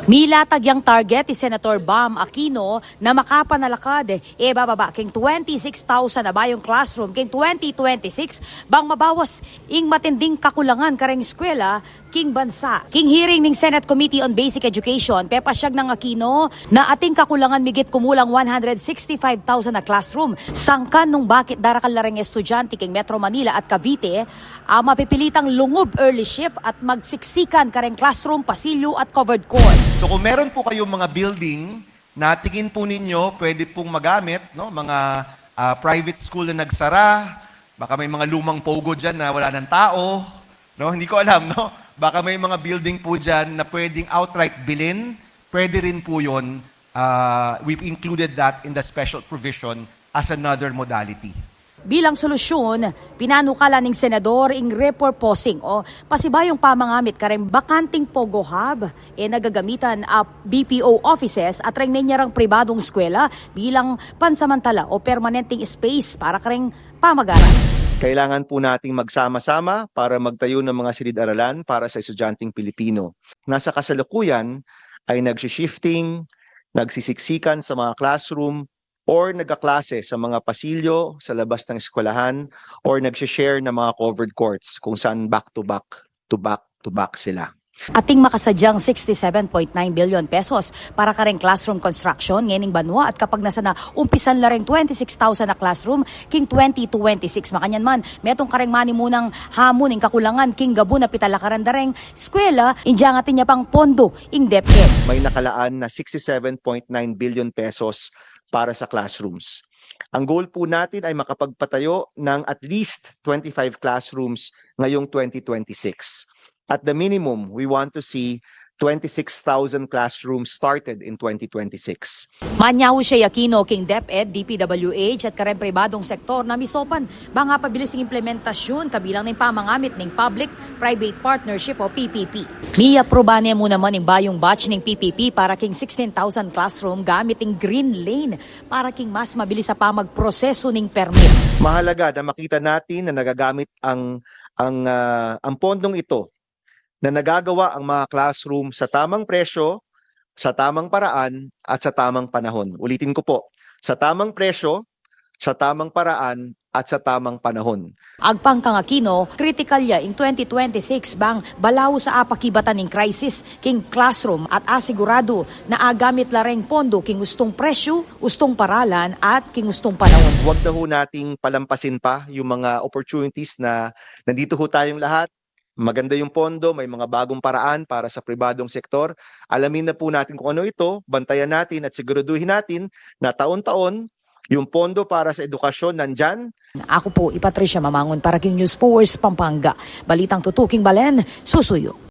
Milatag yang target ni Senator Bam Aquino na makapanalakad bababa king 26,000 na bayong classroom king 2026 bang mabawas ing matinding kakulangan kareng eskwela king bansa. King hearing ning Senate Committee on Basic Education, pepasyag ng Aquino na ating kakulangan migit kumulang 165,000 na classroom. Sangkan nung bakit darakal lareng estudyante king Metro Manila at Cavite mapipilitang lungob early shift at magsiksikan kareng classroom, pasilyo at covered court. So kung meron po kayong mga building na tingin po ninyo pwede pong magamit, no? Mga private school na nagsara, baka may mga lumang pogo dyan na wala ng tao, no? Hindi ko alam, no? Baka may mga building po dyan na pwedeng outright bilhin, pwede rin po yun. We've included that in the special provision as another modality. Bilang solusyon, pinanukala ng senador ing repurposing o pasibayong pamangamit kareng bakanting Pogo Hub nagagamitan BPO offices at reng menyarang pribadong eskwela bilang pansamantala o permanenteng space para kareng pamagaran. Kailangan po nating magsama-sama para magtayo ng mga silid-aralan para sa estudyanteng Pilipino. Nasa kasalukuyan ay nagsishifting, nagsisiksikan sa mga classroom, or nagkaklase sa mga pasilyo sa labas ng eskwelahan or nagsishare ng mga covered courts kung saan back-to-back sila. Ating makasadyang 67.9 billion pesos para kareng classroom construction ngening banwa at kapag nasa na umpisan lareng 26,000 na classroom king 2026 makanyan man metong kareng mani munang hamon ing kakulangan king gabu na pitalakaran dareng eskwela injang atin niya pang pondo ing DepEd. May nakalaan na 67.9 billion pesos para sa classrooms. Ang goal po natin ay makapagpatayo ng at least 25 classrooms ngayong 2026. At the minimum, we want to see 26,000 classrooms started in 2026. Manyaw siya Aquino king DepEd, DPWH at kareng pribadong sektor na misopan banga pabilis ng implementasyon kabilang ng pamangamit ng public-private partnership o PPP. Niaprobane mo naman ng bayong batch ng PPP para king 16,000 classroom gamit ng green lane para king mas mabilis sa pamagproseso ng permit. Mahalaga na makita natin na nagagamit ang pondong ito na nagagawa ang mga classroom sa tamang presyo, sa tamang paraan, at sa tamang panahon. Ulitin ko po, sa tamang presyo, sa tamang paraan, at sa tamang panahon. Agpang kang Aquino, critical ya in 2026 bang balaw sa apakibatan ng crisis king classroom at asigurado na agamit lareng pondo king gustong presyo, gustong paralan, at king gustong panahon. Huwag na ho nating palampasin pa yung mga opportunities na nandito ho tayong lahat. Maganda yung pondo, may mga bagong paraan para sa pribadong sektor. Alamin na po natin kung ano ito, bantayan natin at siguraduhin natin na taon-taon yung pondo para sa edukasyon nandyan. Ako po, Patricia Mamangon para King News Force, Pampanga. Balitang tutuking Balen, susuyo.